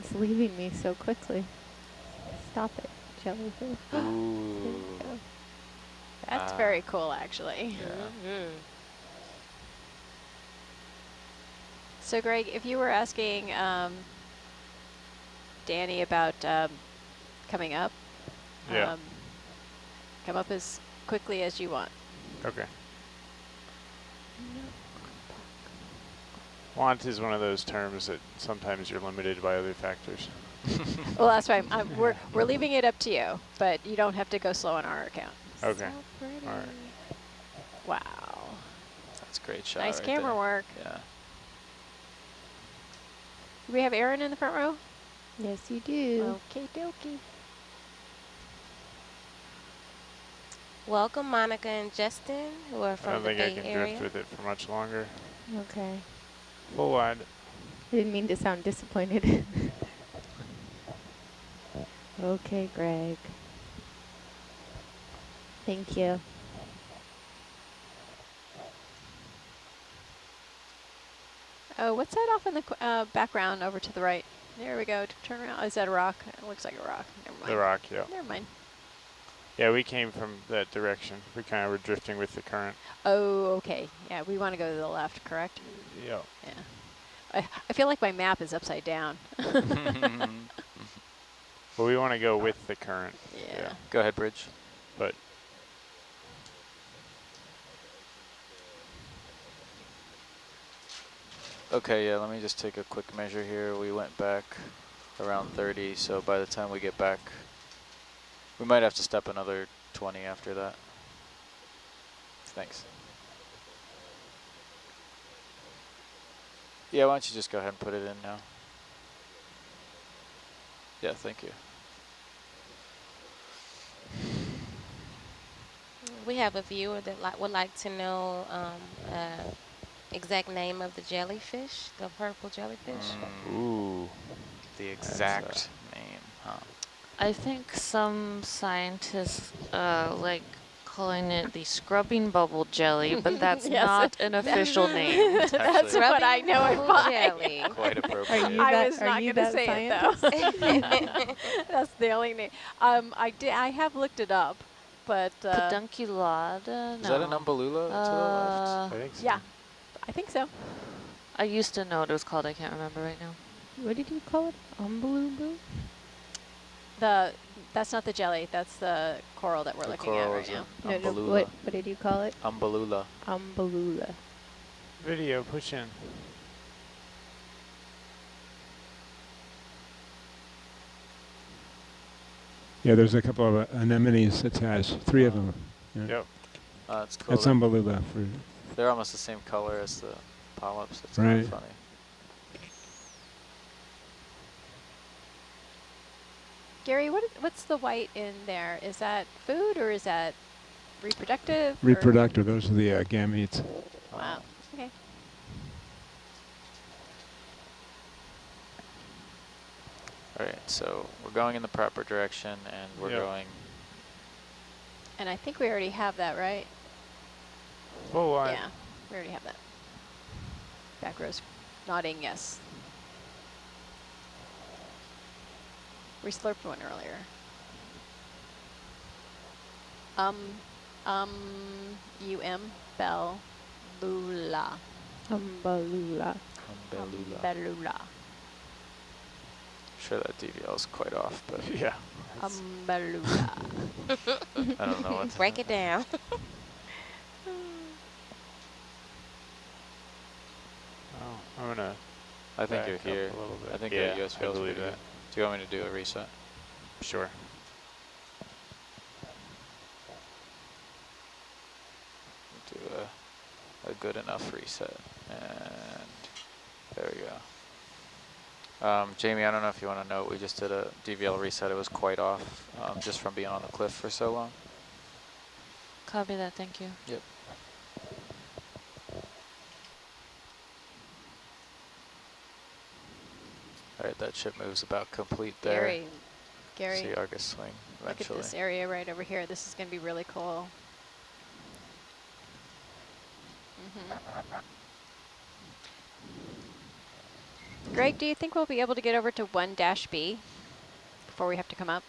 It's leaving me so quickly. Stop it, jellyfish. There you go. That's very cool, actually. Yeah. So, Greg, if you were asking Danny about coming up, Yeah. come up as quickly as you want. Okay. Want is one of those terms that sometimes you're limited by other factors. Well, that's why we're leaving it up to you, but you don't have to go slow on our account. Okay. So pretty. All right. Wow. That's a great shot. Nice right camera there. work. Yeah. Do we have Aaron in the front row? Yes, you do. Okay, dokie. Welcome, Monica and Justin, who are I from don't the think I Bay can Area. drift with it for much longer. Okay. Full wide. I didn't mean to sound disappointed. Okay, Greg. Thank you. Oh, what's that off in the background over to the right? There we go. Turn around. Is that a rock? It looks like a rock. Never mind. The rock, yeah. Never mind. Yeah, we came from that direction. We kind of were drifting with the current. Oh, okay. Yeah, we want to go to the left, correct? Yeah. Yeah. I feel like my map is upside down. Well, we want to go with the current. Yeah. Go ahead, Bridge. But Okay, yeah, let me just take a quick measure here. We went back around 30, so by the time we get back, we might have to step another 20 after that. Thanks. Yeah, why don't you just go ahead and put it in now? Yeah, thank you. We have a viewer that would like to know exact name of the jellyfish, the purple jellyfish. Ooh, the exact name, huh? I think some scientists like calling it the scrubbing bubble jelly, but that's Yes, not an official name. That's what I know it Bubble by. jelly. Quite appropriate. I was not going to say it, though. That's the only name. I have looked it up, but... Pedunculata? No. Is that an umbellula to the left? I think so. yeah, I think so. I used to know what it was called. I can't remember right now. What did you call it? Umbeloo? That's not the jelly. That's the coral that we're The looking at coral right is now. an No, umbellula. what did you call it? Umbellula. Umbellula. Video, push in. Yeah, there's a couple of anemones attached, 3 of them. Yeah. Yep. It's cool. That's umbellula. They're almost the same color as the polyps. It's Right. kind of funny. Gary, what's the white in there? Is that food or is that reproductive? Reproductive, those are the gametes. Wow. Okay. All right, so we're going in the proper direction, and we're going. And I think we already have that, right? Full wide. Yeah, we already have that. Back row's nodding yes. We slurped one earlier. Bell, Lula. Umbellula. Umbellula. Umbellula. Sure, that DVL is quite off, but Yeah. Umbellula. I don't know what to Break it down. Oh, I'm gonna. I think back you're up here. a little bit. I think Yeah, the US I feels believe pretty that. good. Do you want me to do a reset? Sure. Do a good enough reset, and there we go. Jamie, I don't know if you want to note, we just did a DVL reset. It was quite off, just from being on the cliff for so long. Copy that, thank you. Yep. All right, that ship moves about complete there. Gary, See Argus swing look at eventually. this area right over here. This is going to be really cool. Greg, do you think we'll be able to get over to 1-B before we have to come up?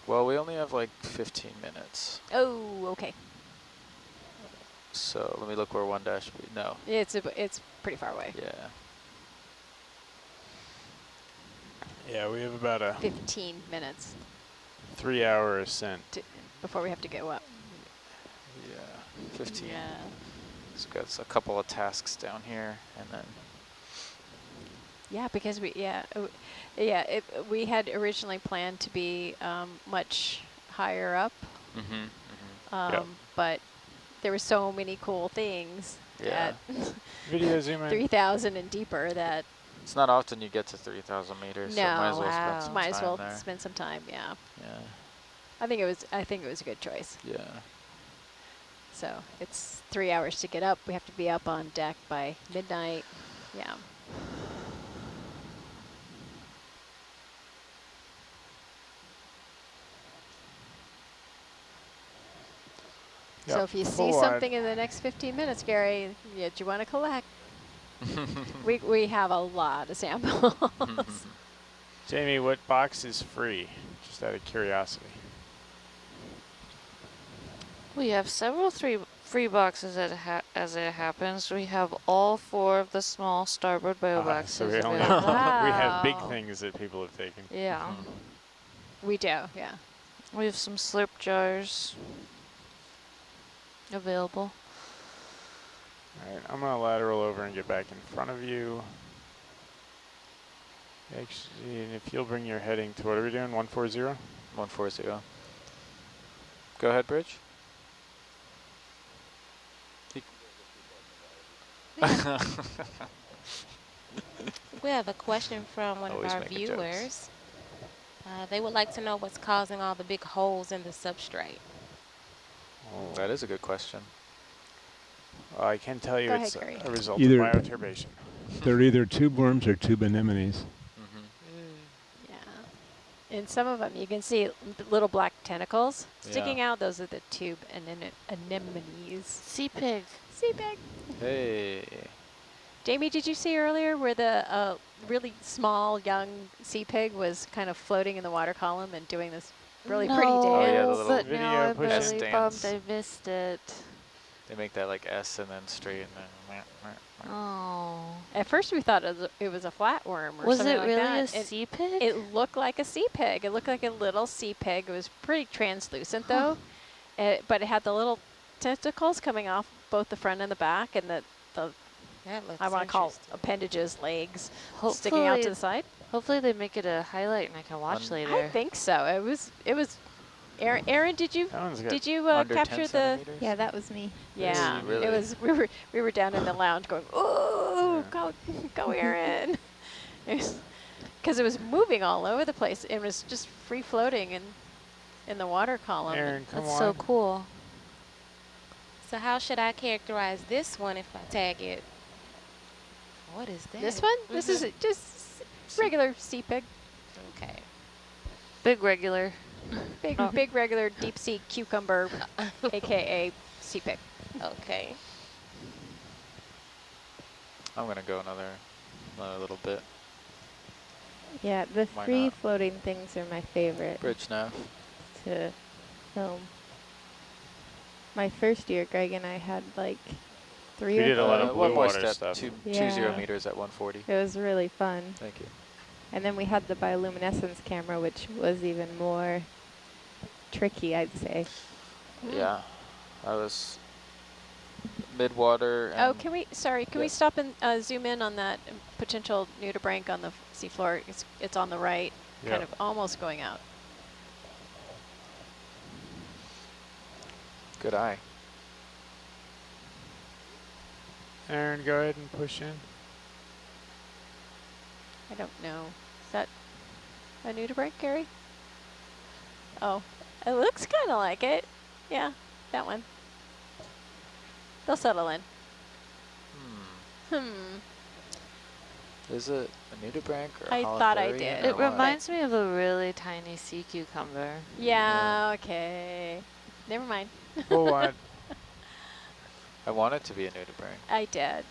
Well, we only have like 15 minutes. Oh, okay. So let me look where 1-B, no. It's pretty far away. Yeah. Yeah, we have about a 15 minutes 3-hour ascent. before we have to go up. Yeah, 15. Yeah. So got a couple of tasks down here, and then Yeah, because we we had originally planned to be much higher up, Yep. but there were so many cool things Yeah. at Video zoom in. 3,000 and deeper that it's not often you get to 3,000 meters. So no, might as well spend some might as time well there. spend some time. Yeah, Yeah. I think it was a good choice. Yeah. So it's 3 hours to get up. We have to be up on deck by midnight. Yeah. So if you see something in the next 15 minutes, Gary, that you want to collect, we have a lot of samples. Jamie, what box is free? Just out of curiosity. We have several free boxes as it happens. We have all 4 of the small starboard bio boxes So we, only available. we have big Wow. things that people have taken. Yeah. We do, yeah. We have some slurp jars available. All right, I'm gonna lateral over and get back in front of you. Actually, and if you'll bring your heading to, what are we doing, 140? 140. Go ahead, Bridge. We have a question from one Always of our making jokes. viewers. They would like to know what's causing all the big holes in the substrate. Oh, That is a good question. I can tell you Go it's ahead, Gary. a result Either- of bioturbation. They're either tube worms or tube anemones. Yeah. In some of them, you can see little black tentacles sticking Yeah. out. Those are the tube anemones. Sea pig. Sea pig. Hey. Jamie, did you see earlier where the really small young sea pig was kind of floating in the water column and doing this really pretty No, dance? Oh, yeah, the little but video now I'm push really dance. bummed I missed it. They make that like S and then straight and then. Oh. At first we thought it was a flatworm or Was something it like really that. a sea pig? It looked like a sea pig. It looked like a little sea pig. It was pretty translucent though, but it had the little tentacles coming off both the front and the back, and the That looks I want to call interesting. appendages, legs sticking out to the side. Hopefully they make it a highlight and I can watch later. I think so. It was. Aaron, did you That one's good. did you Under 10 capture the? centimeters? Yeah, that was me. Yeah, Really? it was. We were down in the lounge going, "Ooh, go, Aaron!" Because it was moving all over the place. It was just free floating in the water column. Aaron, come That's on. so cool. So how should I characterize this one if I tag it? What is that? This one? This is just regular sea pig. Okay. Big regular. Big regular deep sea cucumber, aka sea pig. Okay. I'm gonna go another little bit. Yeah, the Why free not? floating things are my favorite Bridge nav. to film. My first year, Greg and I had like 3 We or did a lot 4. of one blue more water step. stuff. 20 Yeah. meters at 140. It was really fun. Thank you. And then we had the bioluminescence camera, which was even more tricky, I'd say. Yeah, I was mid-water. Oh, and can we Yeah. stop and zoom in on that potential nudibranch on the seafloor? It's on the right, kind of almost going out. Good eye. Aaron, go ahead and push in. I don't know. Is that a nudibranch, Gary? Oh, it looks kind of like it. Yeah, that one. They'll settle in. Is it a nudibranch or I a thought I holothurian did. or It what? reminds me of a really tiny sea cucumber. Yeah, okay. Never mind. Pull wide. I want it to be a nudibranch. I did.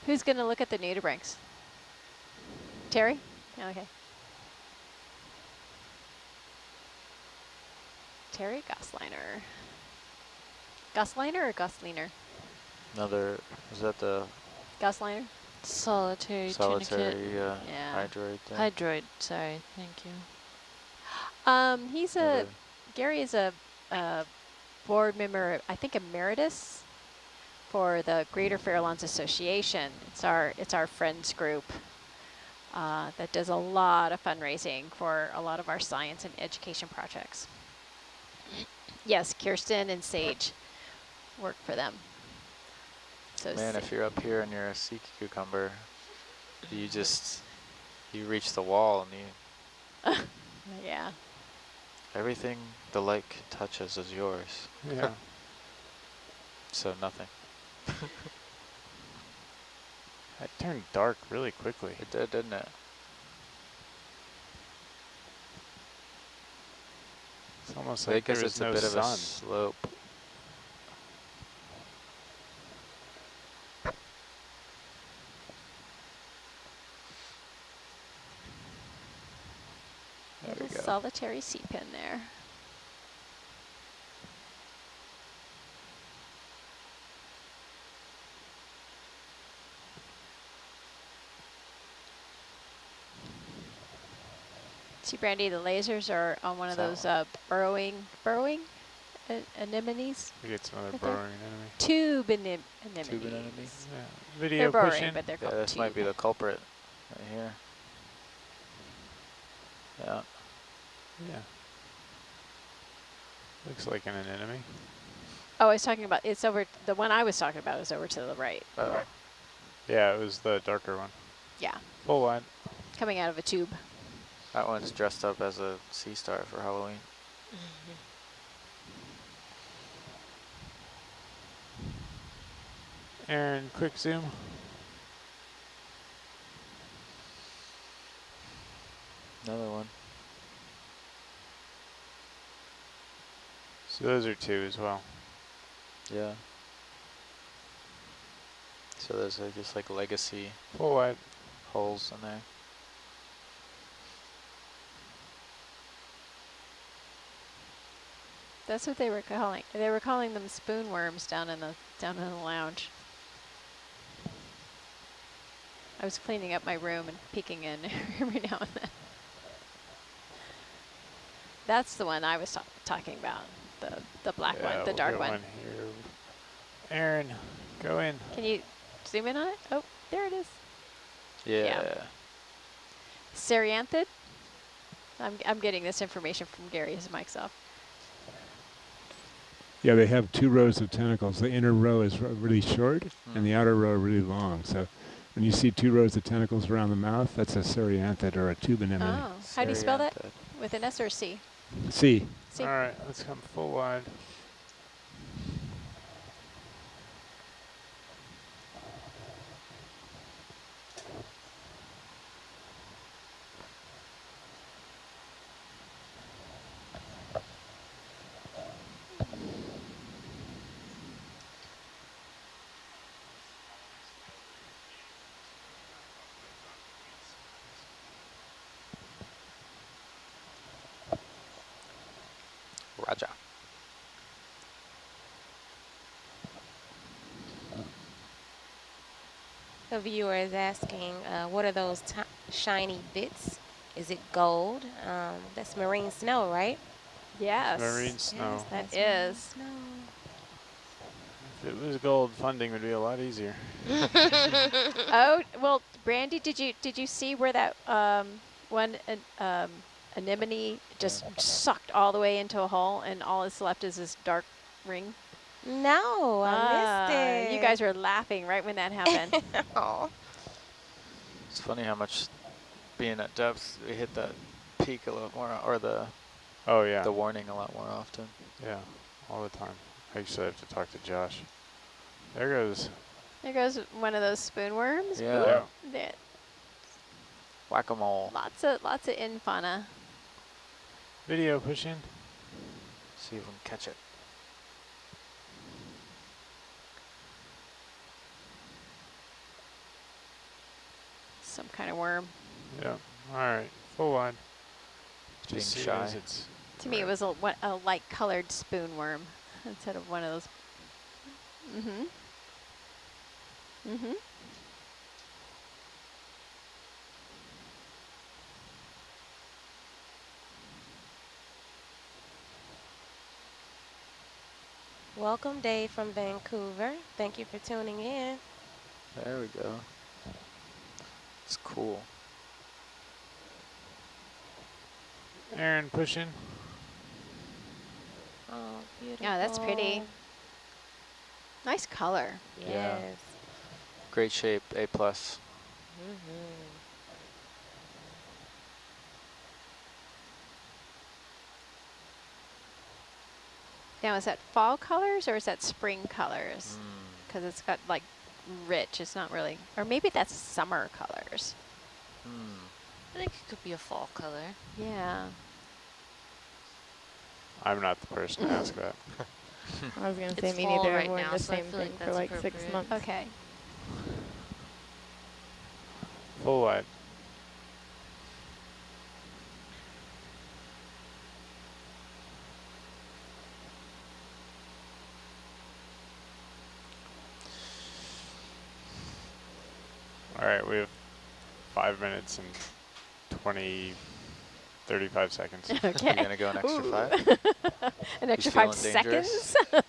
Who's going to look at the nudibranchs? Terry? Okay. Terry Gosliner. Gosliner or Gosliner? Another, is that the Gosliner? Solitary tunicate. solitary Yeah. hydroid thing? Hydroid, sorry, thank you. He's Another- Gary is a board member, I think emeritus, for the Greater Farallones Association. It's our friends group that does a lot of fundraising for a lot of our science and education projects. Yes, Kirsten and Sage work for them. So Man, if you're up here and you're a sea cucumber, you reach the wall and yeah. everything the light touches is yours. Yeah. So nothing. It turned dark really quickly. It did, didn't it? It's almost I like guess there was it's a no bit of a sun. slope. There we Little go. solitary sea pin there. See, Brandy, the lasers are on one of those burrowing anemones. We get some other Right there. burrowing enemy. Tube anemones. Tube anemones? Yeah. They're Video burrowing, pushing. but they're Yeah, called this tube. might be the culprit right here. Yeah. Yeah. Looks like an anemone. Oh, I was talking about, it's over, the one I was talking about is over to the right. Yeah, it was the darker one. Yeah, Full wide. coming out of a tube. That one's dressed up as a sea star for Halloween. Aaron, quick zoom. Another one. So those are two as well. Yeah. So there's just like legacy Full wide. holes in there. That's what they were calling. They were calling them spoon worms down in the lounge. I was cleaning up my room and peeking in every now and then. That's the one I was talking about. The black Yeah, one, the we'll dark get one. Here. Aaron, go in. Can you zoom in on it? Oh, there it is. Yeah. Cerianthid. I'm getting this information from Gary. His mic's off. Yeah, they have 2 rows of tentacles. The inner row is really short, and the outer row really long. So when you see 2 rows of tentacles around the mouth, that's a cerianthid or a tube anemone. Oh, how do you spell that? Cerianthid. With an S or a C? See, C. All right, let's come full wide. Raja. The viewer is asking, what are those shiny bits? Is it gold? That's marine snow, right? Yes. Marine snow. Yes, that That's marine is. snow. If it was gold, funding would be a lot easier. Oh, well, Brandy, did you see where that one anemone just sucked all the way into a hole and all that's left is this dark ring? No, I missed it. You guys were laughing right when that happened. Oh. It's funny how much being at depth, we hit that peak a lot more, or the warning a lot more often. Yeah, all the time. I actually have to talk to Josh. There goes. There goes one of those spoon worms. Yeah. Ooh, that- Whack-a-mole. lots of infauna. Video push in. See if we can catch it. some kind of worm. Yeah. All right. Full wide. Being Just see it shy. as it's To me, it was a light-colored spoon worm instead of one of those. Mm-hmm. Mm-hmm. Welcome, Dave from Vancouver. Thank you for tuning in. There we go. It's cool. Aaron pushing. Oh, beautiful. Yeah, that's pretty. Nice color. Yes. Yeah. Great shape, A+. Mm-hmm. Now, is that fall colors or is that spring colors? Because it's got like rich. It's not really, or maybe that's summer colors. I think it could be a fall color. Yeah. I'm not the person to ask that. I was going to say It's me fall neither. right I've worn now, the so I same feel thing like for that's like 6 appropriate. months. Okay. Full wide. All right, we have 5 minutes and 35 seconds. Okay. You're gonna go an extra Ooh. 5? An extra He's 5 feeling dangerous. seconds?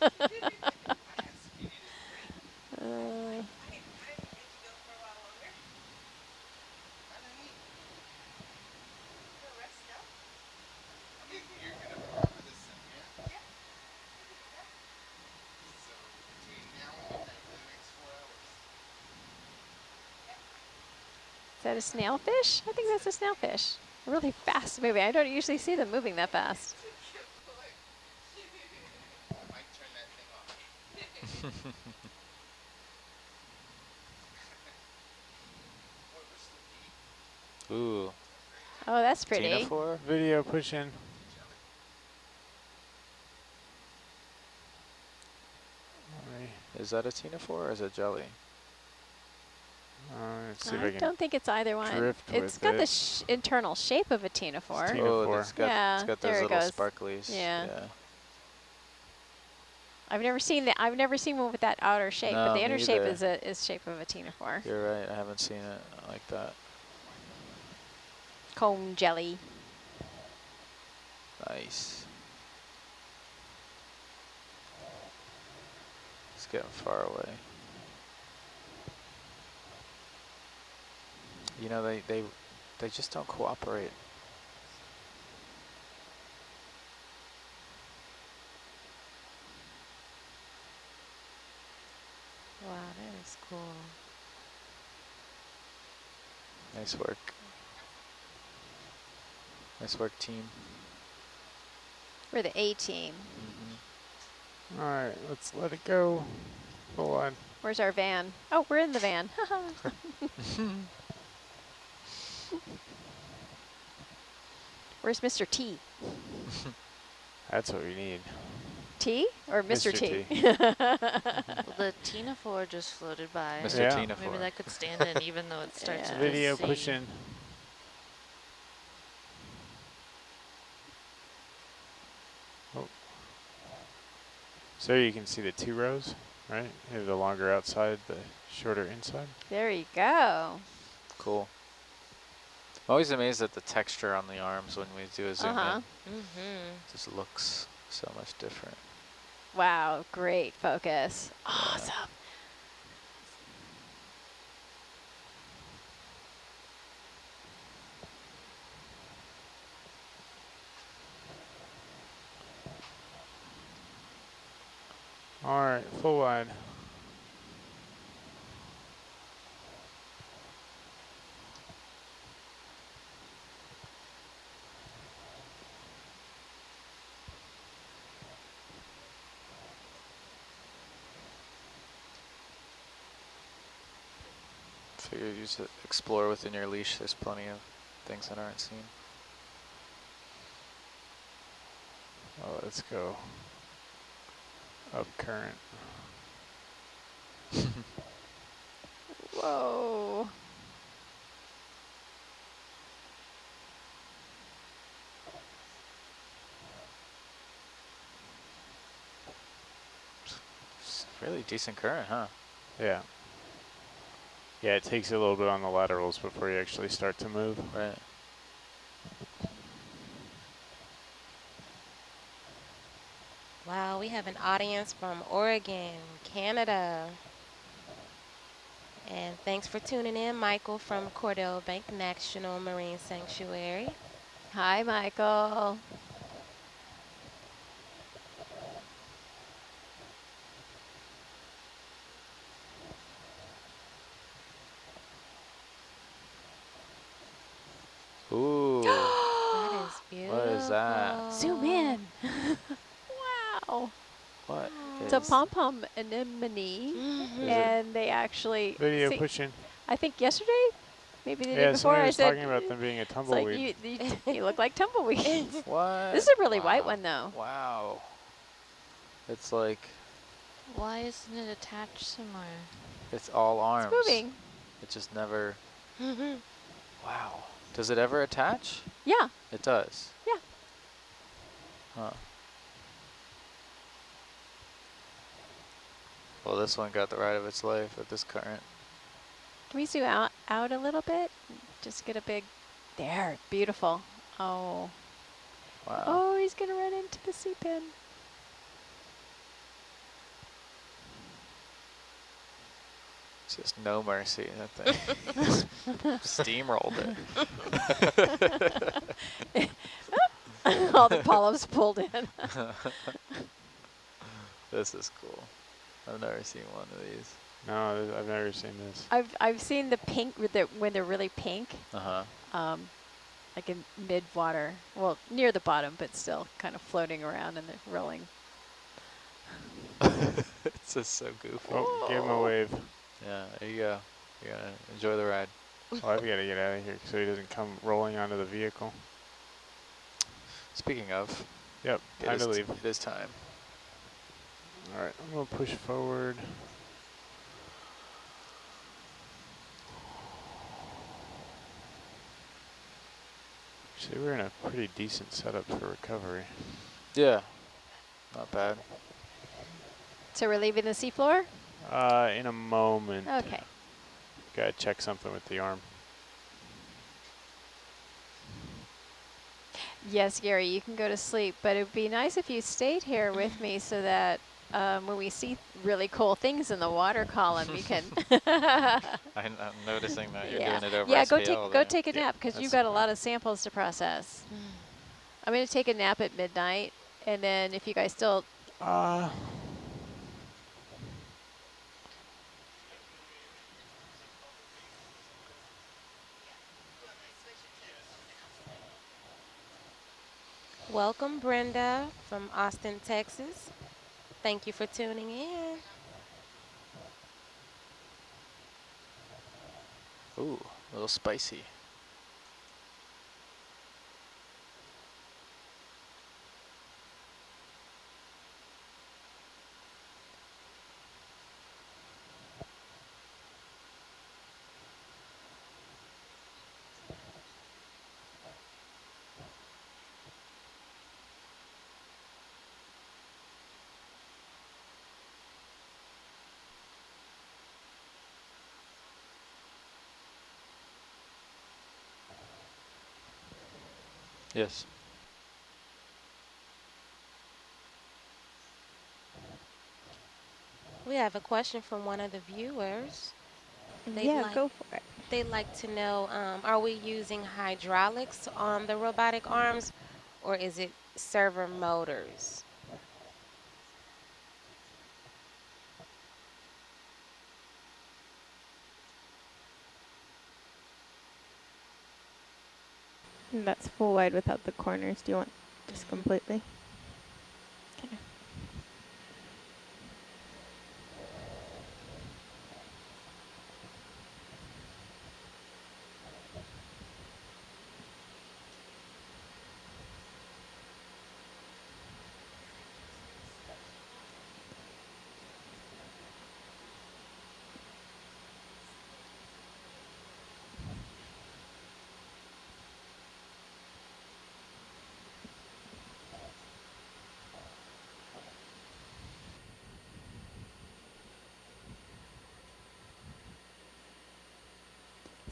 Is that a snailfish? I think that's a snailfish. Really fast moving. I don't usually see them moving that fast. Ooh. Oh, that's pretty. Ctenophore? Video pushing. Is that a ctenophore or is it jelly? Let's see if I I can don't think it's either one. drift It's with got it. the internal shape of a ctenophore. Ctenophore. Oh, it's got, Yeah, it's got there those it little goes. sparklies. Yeah. Yeah. I've never seen that. I've never seen one with that outer shape, but No, the me inner shape either. is shape of a ctenophore. You're right. I haven't seen it like that. Comb jelly. Nice. It's getting far away. You know, they just don't cooperate. Wow, that is cool. Nice work. Nice work, team. We're the A team. All right, let's let it go. Full wide. Where's our van? Oh, we're in the van. Where's Mr. T? That's what we need. T or Mr. Mr. T? Well, the Ctenophore just floated by. Mr. Yeah. Ctenophore. Maybe that could stand in even though it starts Yeah. with a Video C. pushing. Oh. So you can see the 2 rows, right? You have the longer outside, the shorter inside. There you go. Cool. I'm always amazed at the texture on the arms when we do a zoom in. Mm-hmm. It just looks so much different. Wow, great focus. Awesome. All right, full wide. Figure you should explore within your leash. There's plenty of things that aren't seen. Oh, let's go up current. Whoa. Really decent current, huh? Yeah. Yeah, it takes a little bit on the laterals before you actually start to move. Right. Wow, we have an audience from Oregon, Canada. And thanks for tuning in, Michael from Cordell Bank National Marine Sanctuary. Hi, Michael. Ooh. That is beautiful. What is that? Zoom in. Wow. What It's a is... pom-pom anemone, Mhm. and they actually Video pushing. I think yesterday, maybe the day Yeah, before, somebody I was said talking about them being a it's like tumbleweed. you look like tumbleweeds. What? This is a really white Wow. one though. Wow. It's like, Why isn't it attached somewhere? it's all arms. It's moving. It just never... Mhm. Wow. Does it ever attach? Yeah. It does. Yeah. Huh. Well, this one got the ride of its life with this current. Can we zoom out a little bit? Just get a big. There, beautiful. Oh. Wow. Oh, he's gonna run into the sea pin. It's just no mercy, that thing. Steamrolled it. All the polyps pulled in. This is cool. I've never seen one of these. No, I've never seen this. I've seen the pink with when they're really pink, Uh-huh. like in mid water, well near the bottom, but still kind of floating around and they're rolling. It's just so goofy. Oh, give him a wave. Yeah, there you go. You're gonna enjoy the ride. Oh, I've got to get out of here so he doesn't come rolling onto the vehicle. Speaking of, Yep, time to leave. It is time. All right, I'm going to push forward. Actually, we're in a pretty decent setup for recovery. Yeah, not bad. So we're leaving the seafloor? In a moment. Okay. Got to check something with the arm. Yes, Gary, you can go to sleep, but it would be nice if you stayed here with me so that when we see really cool things in the water column, you can. I'm noticing that you're Yeah, doing it over yeah. SPL Go take a Yeah, nap because you've that's got a lot of samples to process. I'm going to take a nap at midnight, and then if you guys still. Welcome, Brenda from Austin, Texas. Thank you for tuning in. Ooh, a little spicy. Yes. We have a question from one of the viewers. Yeah, go for it. They'd like to know, are we using hydraulics on the robotic arms, or is it servo motors? And that's full wide without the corners. Do you want just completely? Okay.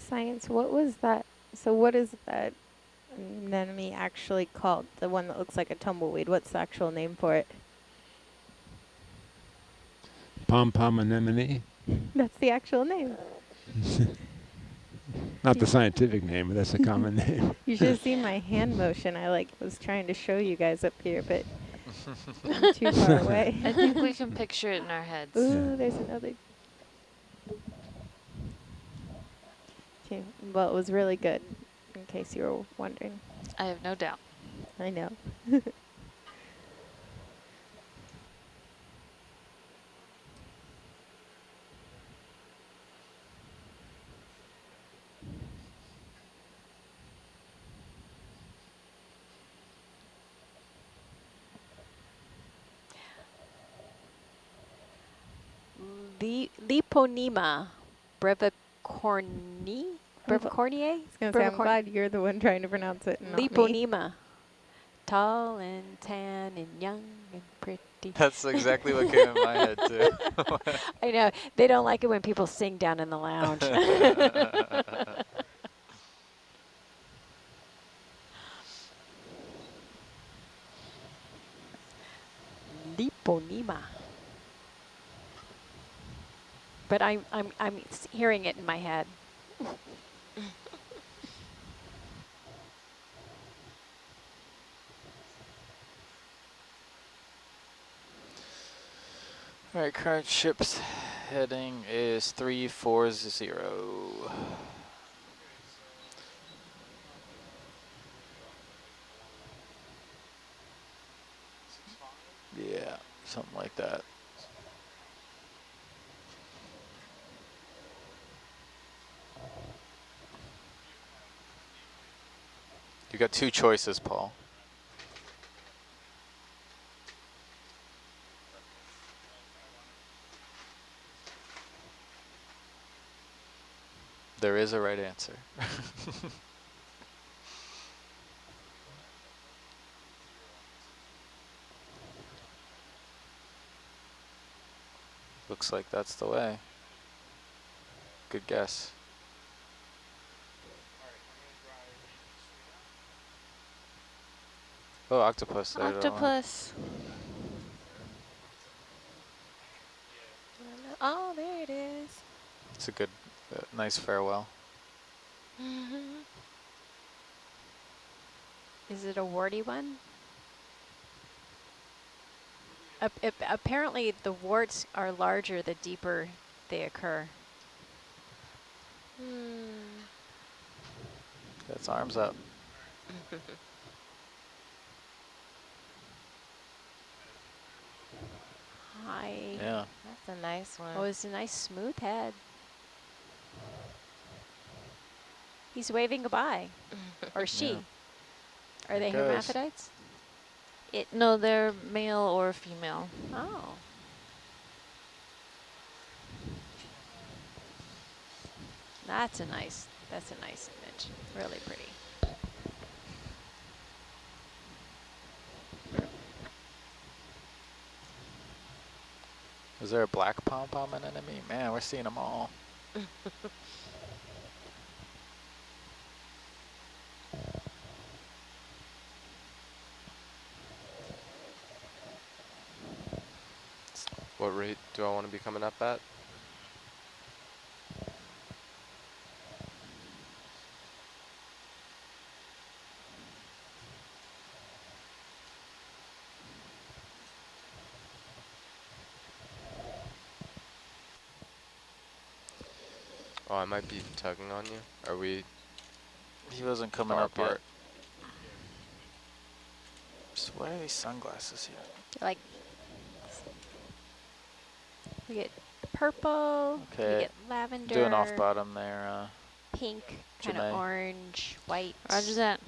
Science, what was that? So what is that anemone actually called? The one that looks like a tumbleweed. What's the actual name for it? Pom-pom anemone. That's the actual name. Not the scientific name, but that's a common name. You should have seen my hand motion. I was trying to show you guys up here, but I'm too far away. I think we can picture it in our heads. Ooh, there's another. Okay, well, it was really good, in case you were wondering. I have no doubt. I know. Liponema brevicorni? Brevicorniae? I was going to say, I'm glad you're the one trying to pronounce it, not me. Liponema. Tall and tan and young and pretty. That's exactly what came in my head, too. I know. They don't like it when people sing down in the lounge. Liponema. But I'm hearing it in my head. All right, current ship's heading is 340. Yeah, something like that. You got two choices, Paul. There is a right answer. Looks like that's the way. Good guess. Oh, octopus. There. Octopus. Oh, there it is. It's a good, nice farewell. Is it a warty one? Apparently the warts are larger the deeper they occur. Got its arms up. Hi. Yeah. That's a nice one. Oh, it's a nice smooth head. He's waving goodbye. Or she. Yeah. Are they There it goes. hermaphrodites? No, they're male or female. Oh. That's a nice image. Really pretty. Is there a black pom-pom anemone? Man, we're seeing them all. What rate do I want to be coming up at? Oh, I might be tugging on you. Are we? He wasn't coming far up yet. apart? Just why are these sunglasses here? Like, we get purple, we Okay. get lavender, Doing off bottom there. pink, kind of Janae. orange, white. Roger that.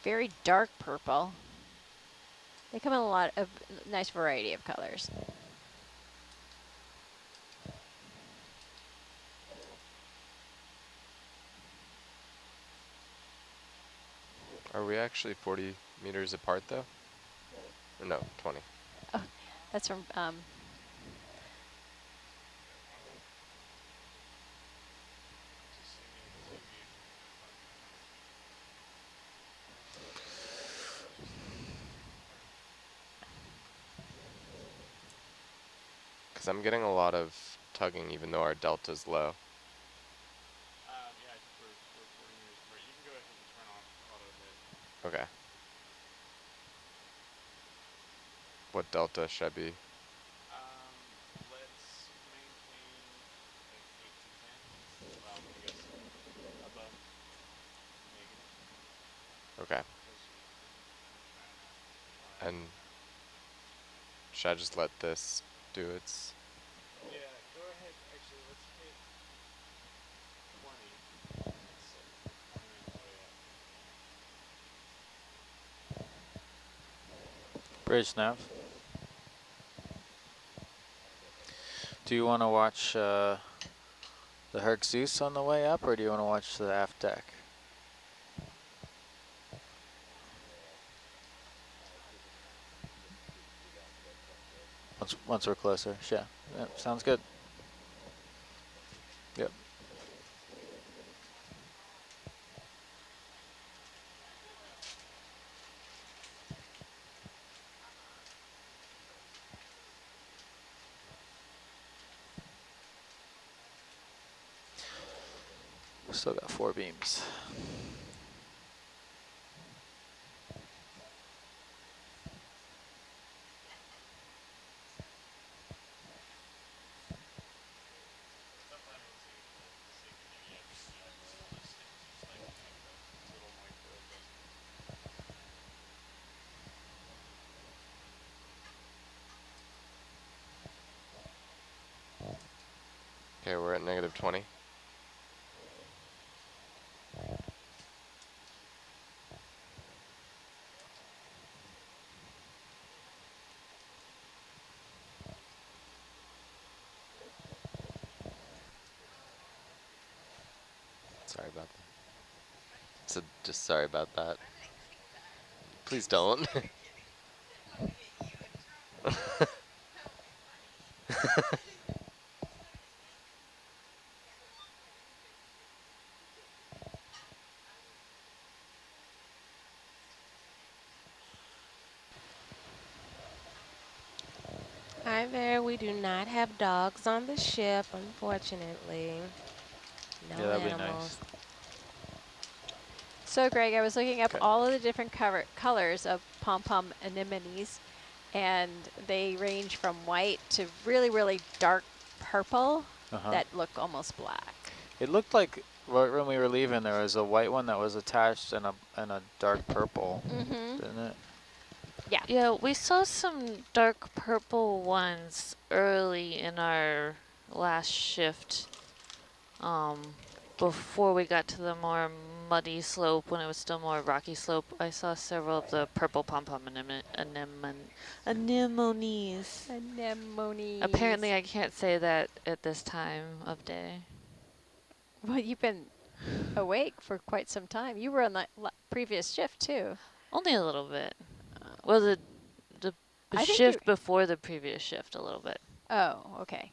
Very dark purple. They come in a lot of nice variety of colors. Are we actually 40 meters apart though? Or no, 20. Oh, that's from Because I'm getting a lot of tugging even though our delta's low. Yeah, I think we're reporting yours. Right. You can go ahead and turn off auto hit. Okay. What delta should I be? Let's maintain like 8 to 10. Well, I guess above negative. Okay. And should I just let this do its... Yeah, go ahead. Actually, let's hit 20. Let's set 20 on the way up. Bridge nav. Do you want to watch the Herc Zeus on the way up, or do you want to watch the aft deck? Once we're closer, yeah. Yep, sounds good. Yep. Still got 4 beams. Okay, we're at negative 20. Sorry about that. So just sorry about that. Please don't. Hi there. We do not have dogs on the ship, unfortunately. No Yeah, that'd be animals. nice. So Greg, I was looking up Okay. all of the different colors of pom-pom anemones, and they range from white to really, really dark purple that look almost black. It looked like when we were leaving, there was a white one that was attached and a dark purple, didn't it? Yeah. Yeah, we saw some dark purple ones early in our last shift. Before we got to the more muddy slope, when it was still more rocky slope, I saw several of the purple pom-pom anemones. Anemones. Apparently I can't say that at this time of day. Well, you've been awake for quite some time. You were on the previous shift too. Only a little bit. Well, the I think shift before the previous shift a little bit. Oh, okay.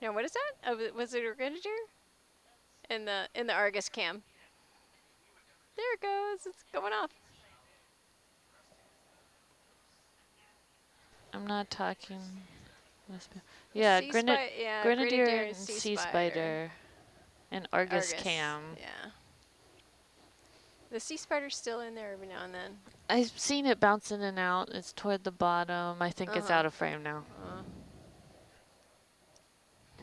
No, what is that? Oh, was it a Grenadier? In the Argus cam. There it goes. It's going off. I'm not talking. Yeah, Yeah, Grenadier Grenadier and Sea Sea Spider. Spider and Argus cam. Yeah. The Sea Spider's still in there every now and then. I've seen it bounce in and out. It's toward the bottom. I think it's out of frame now.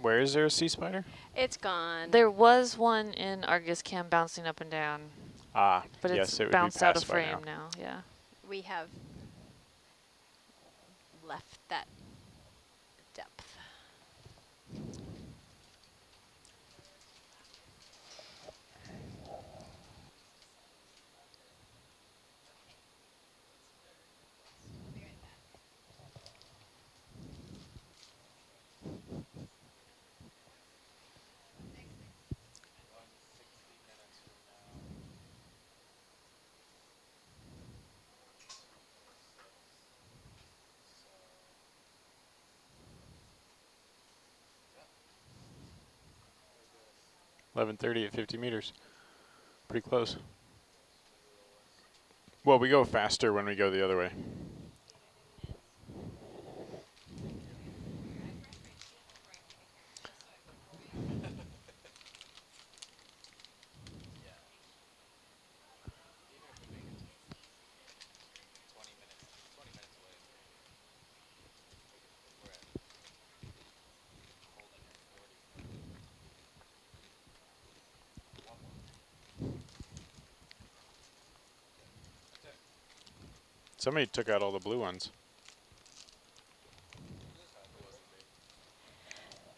Where is there a sea spider? It's gone. There was one in Argus cam bouncing up and down. Ah, But yes, it's it would bounced be out of passed by frame now. Yeah. We have left that depth. Now. 11:30 at 50 meters. Pretty close. Well, we go faster when we go the other way. Somebody took out all the blue ones.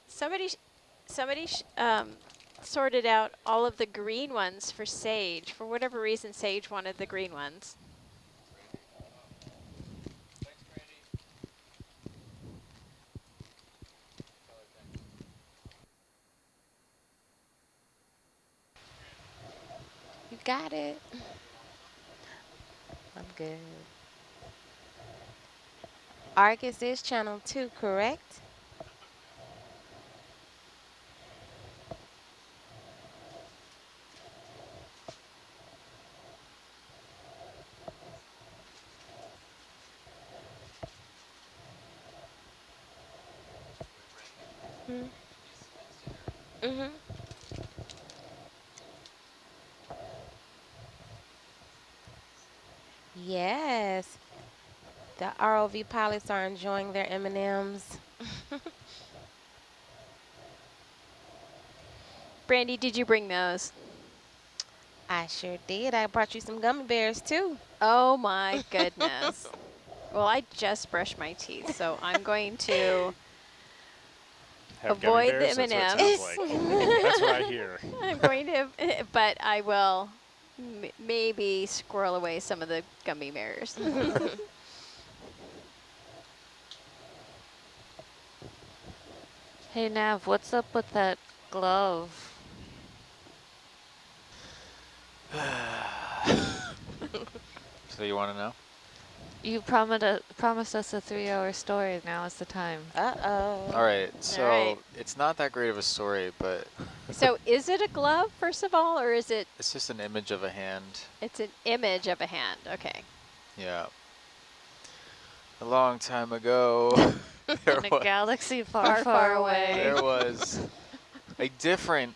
Somebody sorted out all of the green ones for Sage. For whatever reason, Sage wanted the green ones. You got it. I'm good. Argus is channel 2, correct? Mm-hmm. Yes. The ROV pilots are enjoying their M&Ms. Brandy, did you bring those? I sure did. I brought you some gummy bears, too. Oh, my goodness. Well, I just brushed my teeth, so I'm going to Have avoid gummy bears? the That's M&Ms. what it sounds like. That's what I hear. I'm going to, but I will maybe squirrel away some of the gummy bears. Hey Nav, what's up with that glove? So you want to know? You promised us a 3-hour story. Now is the time. Uh-oh. All right, so right. it's not that great of a story, but So is it a glove, first of all, or is it? it's just an image of a hand. It's an image of a hand. Okay. Yeah. A long time ago, In a galaxy far, Far, far far away. there was a different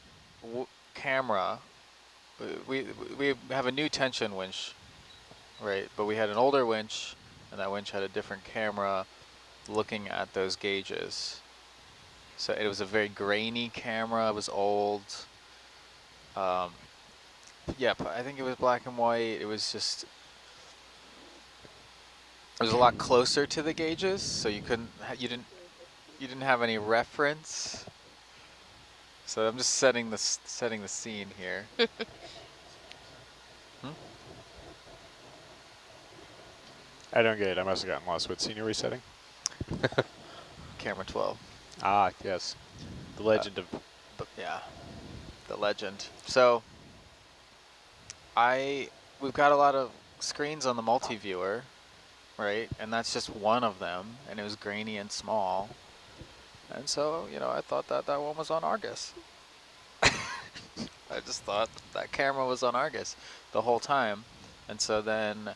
camera. We have a new tension winch, right? But we had an older winch, and that winch had a different camera looking at those gauges. So it was a very grainy camera. It was old. Yeah, I think it was black and white. It was just, it was a lot closer to the gauges, so you couldn't, you didn't have any reference. So I'm just setting the scene here. I don't get it. I must have gotten lost. What scene are we setting? Camera 12. Ah, yes. The legend of... But yeah, the legend. So we've got a lot of screens on the multi-viewer, right? And that's just one of them, and it was grainy and small. And so, you know, I thought that that one was on Argus. I just thought that camera was on Argus the whole time. And so then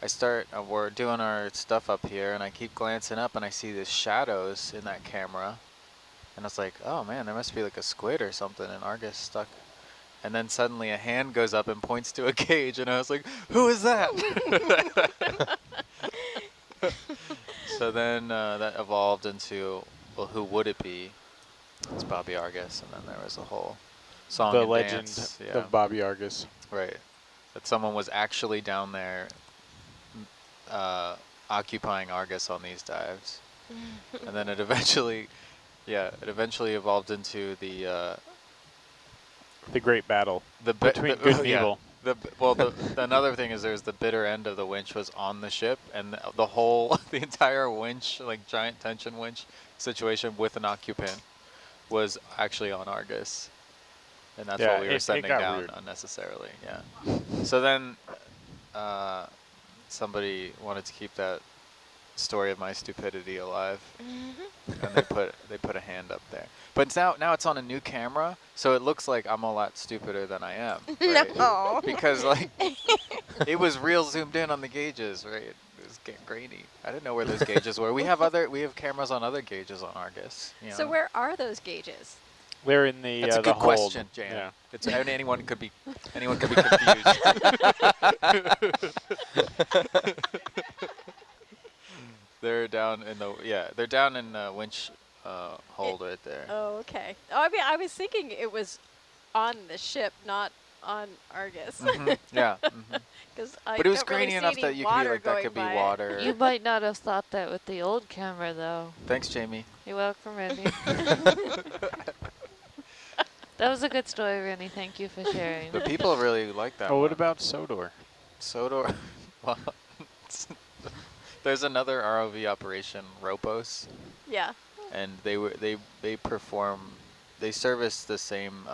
I start, we're doing our stuff up here, and I keep glancing up, and I see these shadows in that camera. And I was like, oh man, there must be like a squid or something in Argus stuck. And then suddenly a hand goes up and points to a cage, and I was like, who is that? So then that evolved into, well, who would it be? It's Bobby Argus, and then there was a whole song The and legend dance. of Bobby Argus. Right. That someone was actually down there occupying Argus on these dives. And then it eventually, it eventually evolved into the Great battle between good and evil. Another thing is there's the bitter end of the winch was on the ship, and the entire winch, like giant tension winch situation with an occupant, was actually on Argus. And that's what we were sending down weird. Unnecessarily, yeah. So then somebody wanted to keep that story of my stupidity alive, and they put a hand up there. But now it's on a new camera, so it looks like I'm a lot stupider than I am. Right? No. Because like it was real zoomed in on the gauges, right? It was getting grainy. I didn't know where those gauges were. We have cameras on other gauges on Argus. You know? So where are those gauges? They're in the That's a good hold. question, Jan. Yeah. It's anyone could be confused. They're down in the winch hold right there. Oh, okay. Oh, I mean, I was thinking it was on the ship, not on Argus. Yeah. But it was don't grainy really enough see that any you could be water like that going could be by it. water. You might not have thought that with the old camera, though. Thanks, Jamie. You're welcome, Randy. That was a good story, Randy. Thank you for sharing. The people really like that. Oh, what one. about Sodor? Sodor? Well, there's another ROV operation, Ropos, Yeah. and they service the same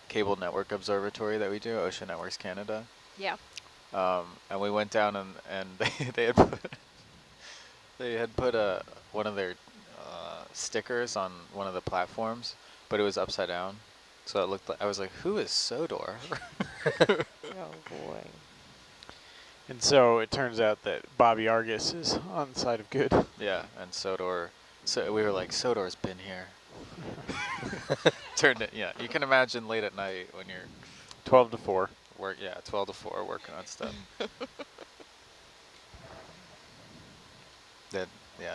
cable network observatory that we do, Ocean Networks Canada. Yeah. And we went down and they had put one of their stickers on one of the platforms, but it was upside down, so it looked like I was like, who is Sodor? Oh boy. And so it turns out that Bobby Argus is on the side of good. Yeah, and Sodor. So we were like, Sodor's been here. Turned it. Yeah, you can imagine late at night when you're 12 to 4. 12 to 4 working on stuff.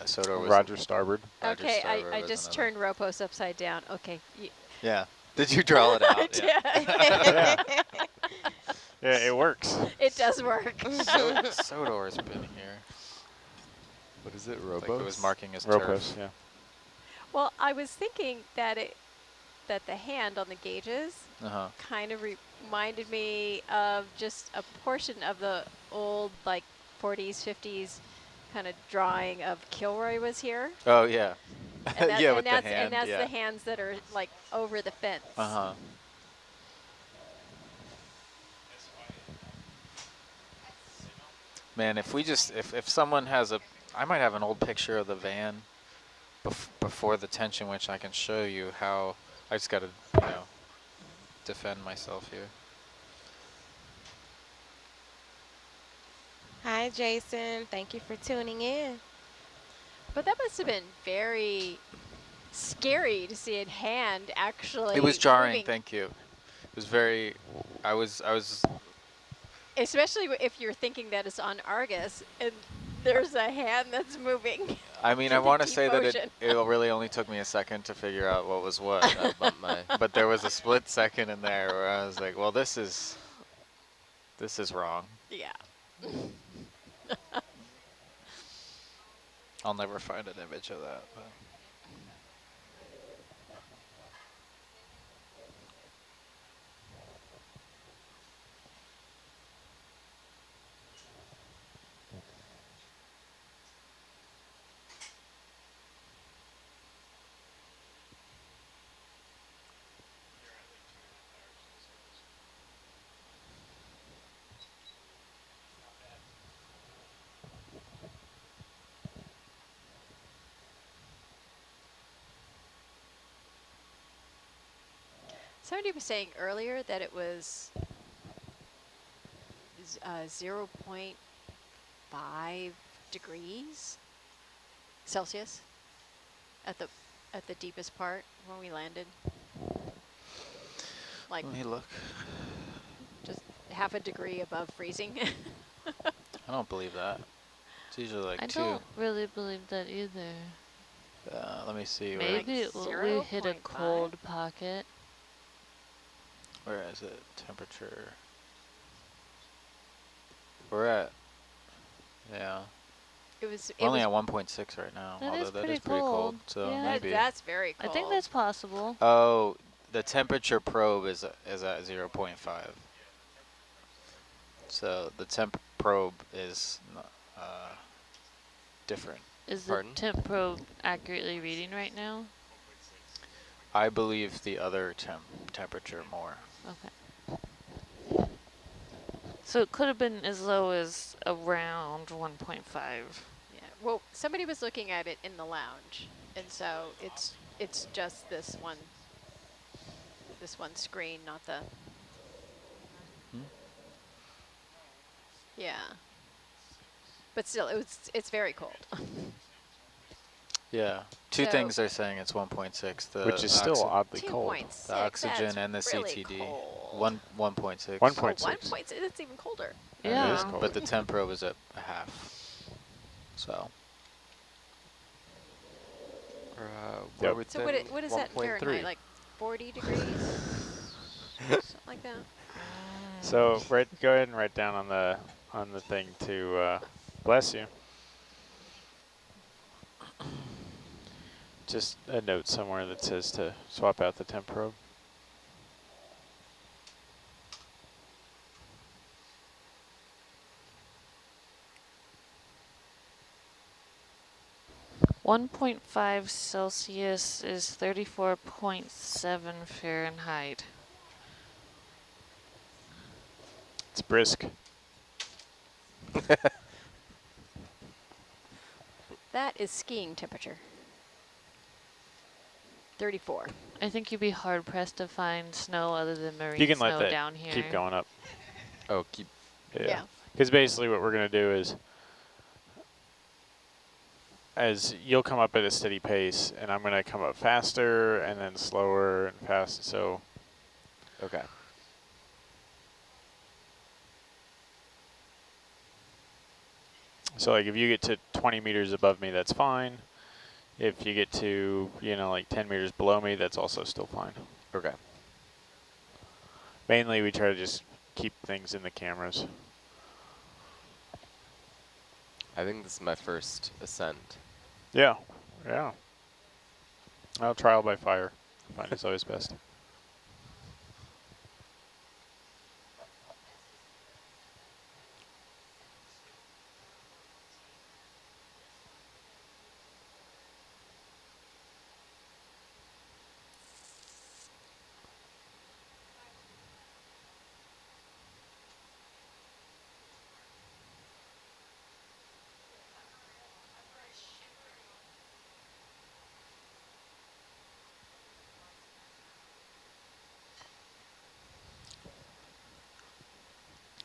Sodor was Roger Starboard. Roger Okay, Starboard I was just another. turned Ropos upside down. Okay. Yeah. Did you draw it out? Yeah. Yeah, it works. It does work. Sodor's been here. What is it, Like Robos? it was marking his Ropos, turf. yeah. Well, I was thinking that the hand on the gauges Uh-huh. kind of reminded me of just a portion of the old, like, 40s, 50s kind of drawing of Kilroy was here. Oh, yeah. And yeah, with that's, the hand. and that's yeah. the hands that are, like, over the fence. Uh-huh. Man, if someone has I might have an old picture of the van before the tension winch. I can show you how. I just got to, defend myself here. Hi, Jason. Thank you for tuning in. But that must have been very scary to see a hand actually It was jarring. moving. Thank you. It was very. I was. Especially if you're thinking that it's on Argus and there's a hand that's moving. I mean, I in the want to deep say that ocean. it really only took me a second to figure out what was what. But there was a split second in there where I was like, well, this is wrong. Yeah. I'll never find an image of that. But. Somebody was saying earlier that it was 0.5 degrees Celsius at the deepest part when we landed. Like, Let me look. just half a degree above freezing. I don't believe that. It's usually like I 2. don't really believe that either. Let me see. Maybe we hit a 0.5? cold pocket. Where is it? Temperature. We're at, yeah. It was We're only at 1.6 right now, That although is that pretty is pretty cold. cold. So Yeah. maybe. That's very cold. I think that's possible. Oh, the temperature probe is at 0.5. So the temp probe is different. Is the Pardon? temp probe accurately reading right now? I believe the other temperature more. Okay. So it could have been as low as around 1.5. Yeah. Well, somebody was looking at it in the lounge, and so it's just this one screen, not the. Hmm? Yeah. But still, it's very cold. Yeah. Two So- things they're saying it's 1.6. The Which is still oddly cold. 2.6. the oxygen that's and the really CTD. Cold. 1.6. 1.6. 1.6. That's even colder. It Yeah. is cold. But the temp probe is at a half. So. We're Yep. within So what is that in 1.3. Fahrenheit? Like 40 degrees? Something like that. So go ahead and write down on the thing to bless you. Just a note somewhere that says to swap out the temp probe. .5 Celsius is 34.7 Fahrenheit. It's brisk. That is skiing temperature. 34. I think you'd be hard pressed to find snow other than marine You can snow let that down here. keep going up. Oh, keep. Yeah. Because basically what we're going to do is, as you'll come up at a steady pace, and I'm going to come up faster and then slower and fast. So, Okay. like if you get to 20 meters above me, that's fine. If you get to, like 10 meters below me, that's also still fine. Okay. Mainly we try to just keep things in the cameras. I think this is my first ascent. Yeah. Well, trial by fire. I find it's always best.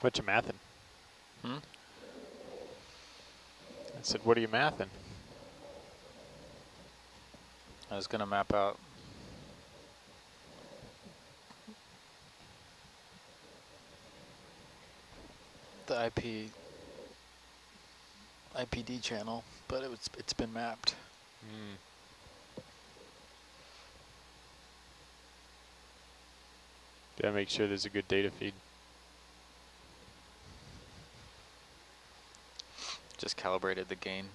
What you mathing? Hmm? I said, what are you mathing? I was going to map out the IPD channel, but it's been mapped. Gotta make sure there's a good data feed. Just calibrated the gain.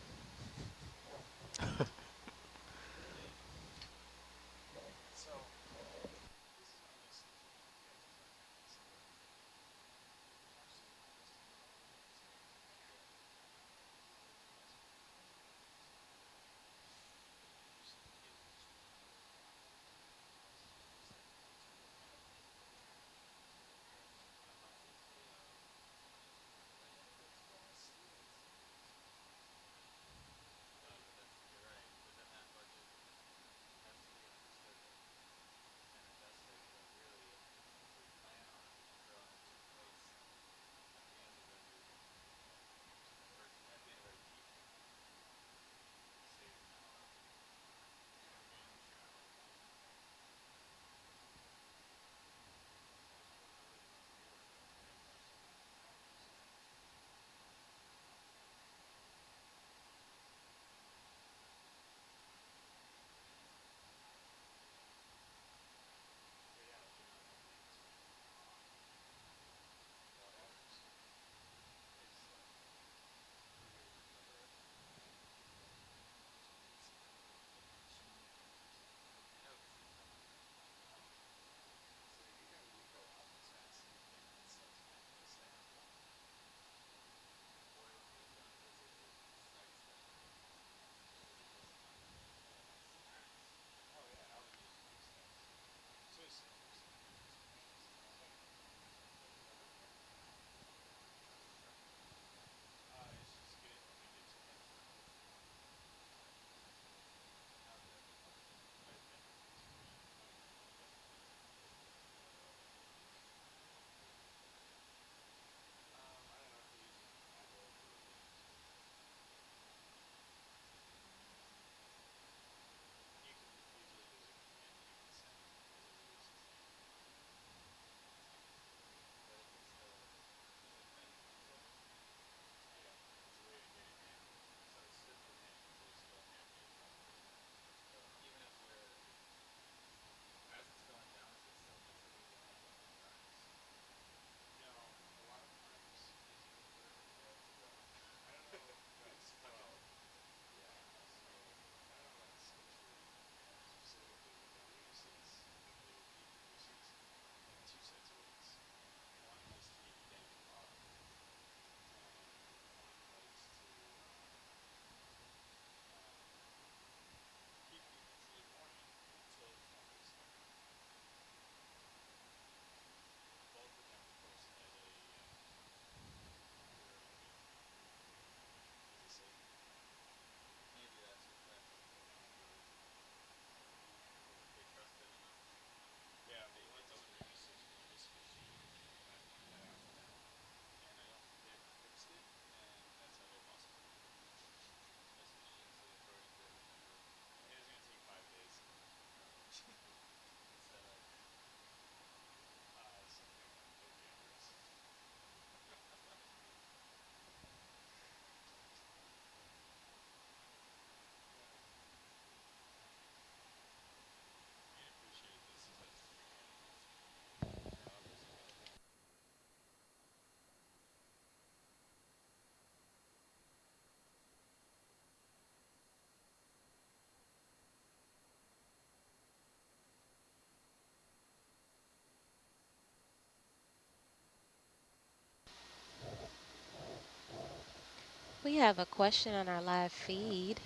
We have a question on our live feed.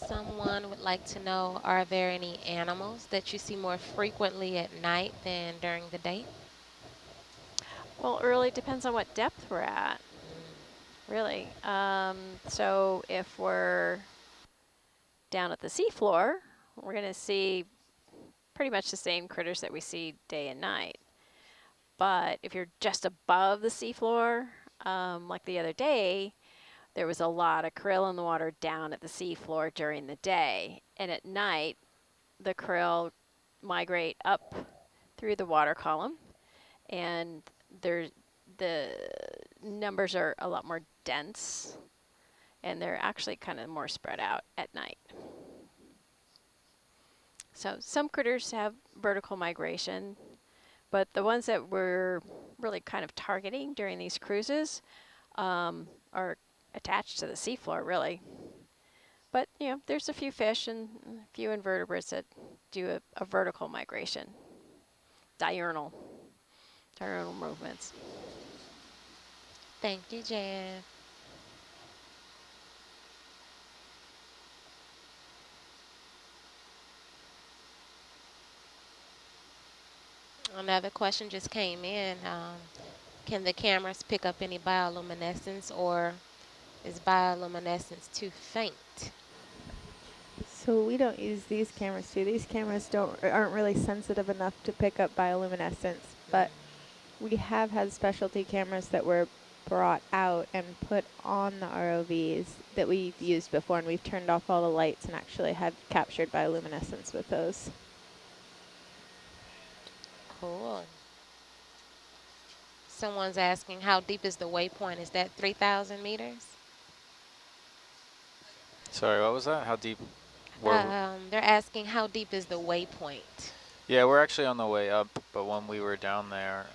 Someone would like to know, are there any animals that you see more frequently at night than during the day? Well, it really depends on what depth we're at, really. So if we're down at the seafloor, we're going to see pretty much the same critters that we see day and night. But if you're just above the seafloor, like the other day, there was a lot of krill in the water down at the seafloor during the day. And at night, the krill migrate up through the water column, and the numbers are a lot more dense, and they're actually kind of more spread out at night. So some critters have vertical migration, but the ones that we're really kind of targeting during these cruises are attached to the seafloor, really. But, you know, there's a few fish and a few invertebrates that do a vertical migration, diurnal movements. Thank you, Jan. Another question just came in. Can the cameras pick up any bioluminescence, or is bioluminescence too faint? So we don't use these cameras too. These cameras aren't really sensitive enough to pick up bioluminescence, but we have had specialty cameras that were brought out and put on the ROVs that we've used before, and we've turned off all the lights and actually had captured bioluminescence with those. Cool. Someone's asking, how deep is the waypoint? Is that 3,000 meters? Sorry, what was that? How deep were we? They're asking, how deep is the waypoint? Yeah, we're actually on the way up, but when we were down there,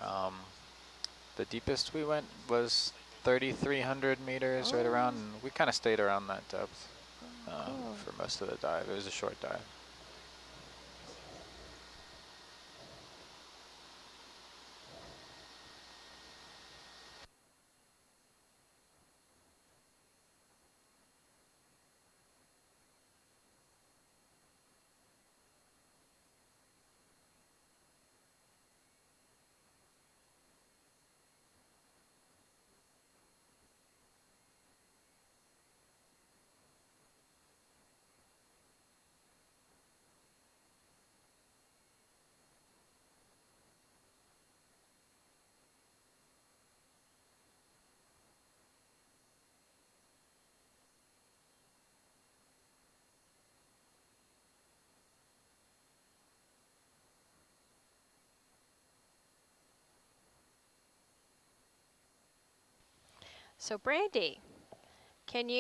the deepest we went was 3,300 meters, right around, and we kind of stayed around that depth for most of the dive. It was a short dive. So Brandy, can you